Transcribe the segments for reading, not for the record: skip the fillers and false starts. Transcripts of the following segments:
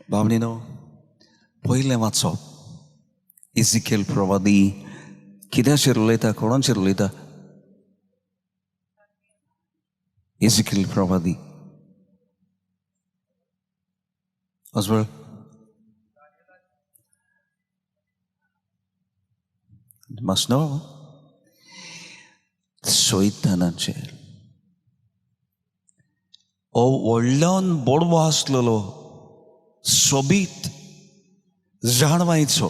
भावनीनो, पयलें वाचप इजिकेल प्रवादी कित्याचेर उलयता, कोणाचेर उलयता? इजिकेल प्रवादी. Oswald? You must know. सैतानाचेर. ओ व्हडल्यान बोडवो आसलेलो सोबीत जाणवायचो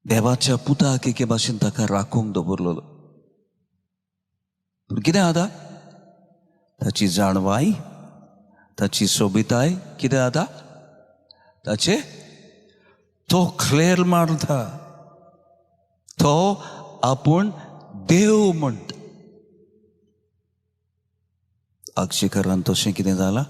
देवाच्या पुताक एके भाशेन ताका राखूंक दवरलेलो. पूण कितें जाता? ताची जाणवाय, ताची सोबिताय कितें जाता? ताचे तो क्लेर मारता, तो आपूण देव म्हणटा. आगशीकारान तशें कितें जालां?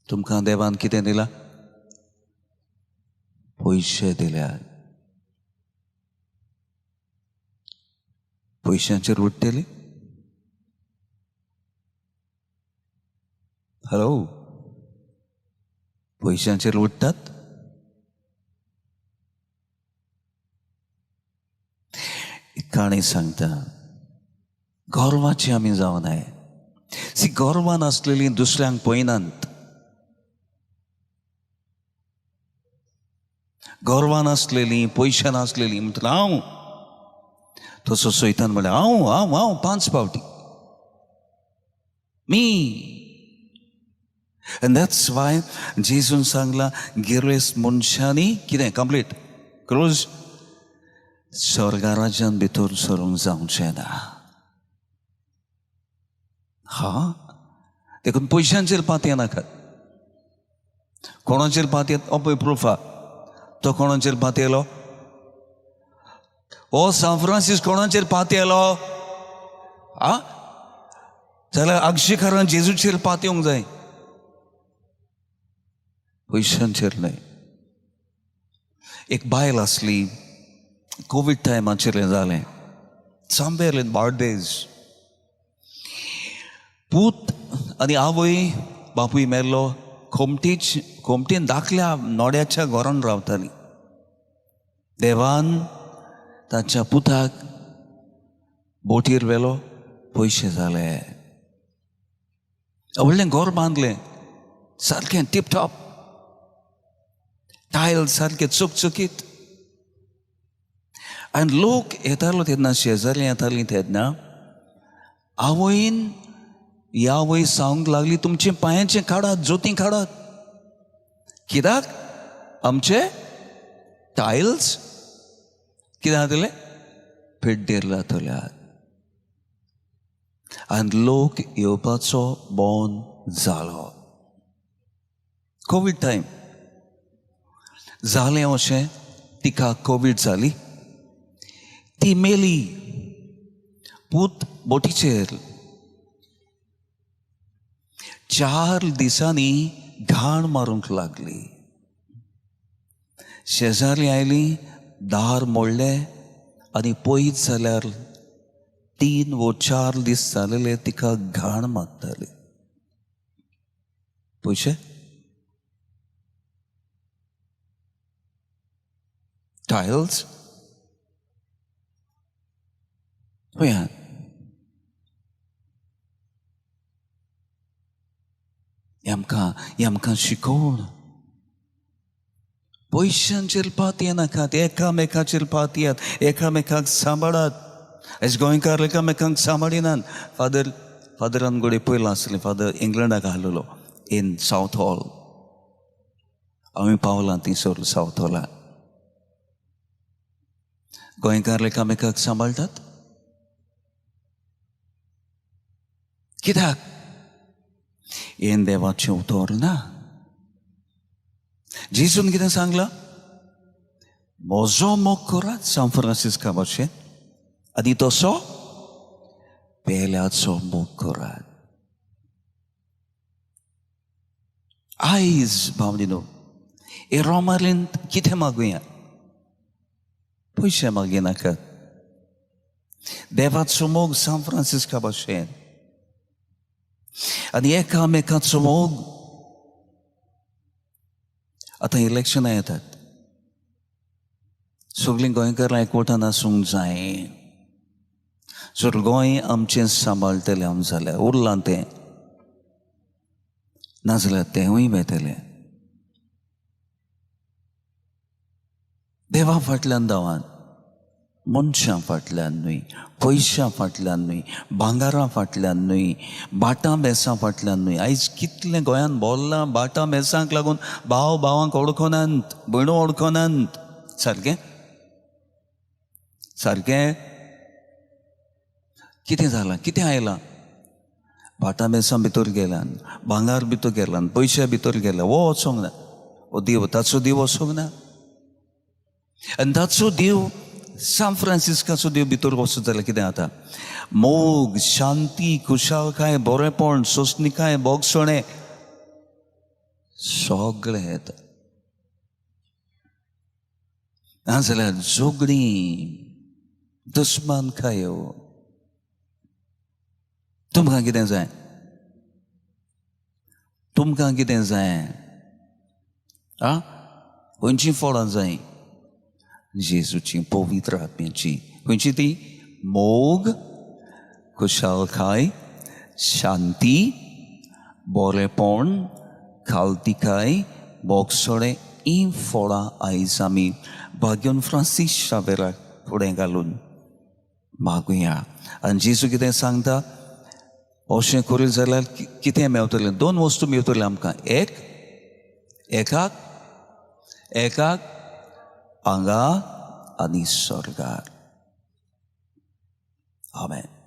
तुमकां देवान कितें दिलां? पयशे दिल्यात. पयशांचेर उठतली? हॅलो, पयशांचेर उठतात? काणी सांगता, गोरवाची आमी जावं नाय. सी गोरवान आसलेली दुसऱ्यांक पळयनात. गोरवान आसलेली, पयशान आसलेली म्हणटा हांव. तसो सैतान म्हणल्यार हांव हांव हांव 5 फावटी मी. And that's why जेजून सांगला गिरेस्त मनशांनी कितें कंप्लीट क्लोज स्वर्गा राज्यान भितर सरूंक जावचें ना. हा, देखून पयशांचेर पातये नाकात. कोणाचेर पातयेत? हो पळय प्रूफ आहा. तो कोणाचेर पातयेलो? ओ सान फ्रांसीस कोणाचेर पातयेलो? आ जाल्यार आगशीकारान जेजूचेर पातयोंक जाय, पयशांचेर न्हय. एक बायल आसली, कोवीड टायमाचेर हें जालें, somewhere in बार्देज. पूत आनी आवय बापूय मेल्लो. खोमटीन धाकल्या नोड्याच्या घरान रावताली. देवान ताच्या पुताक बोटीर व्हेलो, पयशे जाले. व्हडलें घर बांदलें, सारकें टिपटॉप, टायल्स सारके चकचकीत. आनी लोक येतालो तेन्ना, शेजारी येतालीं तेन्ना आवयन ह्या आवय सांगूंक लागली, तुमचे पांयाचें काडात, जोतीं काडात. कित्याक? आमचे टायल्स कितें जातले? पिड्डेर जातल्यात. आनी लोक येवपाचो बंद जालो. कोवीड टायम जालें अशें, तिका कोवीड जाली, ती मेली. पूत बोटीचेर 4 दिसांनी घाण मारूंक लागली. शेजारी आयली, दार मोडलें आनी पयत जाल्यार 3 वा 4 दीस जालेले तिका घाण मारताली. पयशे, टायल्स, पळयात. आमकां शिकोवन पयशांचेर पातये नाकात, एकामेकाचेर पातयात, एकामेकाक सांबाळात. एज गोंयकार एकामेकांक सांबाळिनात. फादरान गोडे पयलो आसलें, फादर इंग्लंडाक आहलेलो इन सावथ हॉल. आमी पावलां थंयसर सावथ हॉलाक. गोंयकार एकामेकाक सांबाळटात. कित्याक? हें देवाचें उतर ना. जेजून कितें सांगलां? म्हजो मोग करात सान फ्रांसिस्का भाशेन, आनी तसो पेल्याचो मोग करात. आयज भावनीनो, हे रोमारींत कितें मागुया? पयशे मागीनाकात. देवाचो मोग सान फ्रांसिस्का भाशेन आनी एकामेकाचो मोग आतां इलेक्शनां येतात सगळीं गोंयकारां एकवटान आसूंक जाय जर गोंय आमचें सांबाळटलें जाल्यार उरलां तें नाजाल्यार तेंवूय वेतलें देवा फाटल्यान धांवान मनशां फाटल्यान न्हय पयशां फाटल्यान न्हय भांगारा फाटल्यान न्हय बाटां बेसां फाटल्यान न्हय आयज कितलें गोंयान भोल्लां बाटां बेसांक लागून भाव भावांक वळखनात भयणो वळखनात सारकें सारकें कितें जालां कितें आयलां बाटां बेसां भितर गेल्यान भांगार भितर गेल्यान पयशे भितर गेल्या वो वचोंक ना हो देव ताचो देव वचोंक ना आनी ताचो देव सान फ्रांसिस्काचो देव भितर वचत जाल्यार कितें जाता मोग शांती खुशालकाय बरेपण सोंसणीकाय बोगसणे सगळें येता नाजाल्यार झगडीं दुस्मानकायो तुमकां कितें जाय तुमकां कितें जाय आ खंयचीं फळां जाय जेजूची पवित्र आत्म्याची खंयची ती मोग खुशालकाय शांती बरेपण खालतिकाय बोगसणे ही फळां आयज आमी भाग्योन फ्रांसीस शावेराक फुडें घालून मागुया आनी जेजू कितें सांगता अशें करीत जाल्यार कितें मेवतलें दोन वस्तू मेवतल्यो आमकां एकाक हांगा आनी स्वर्गार आमेन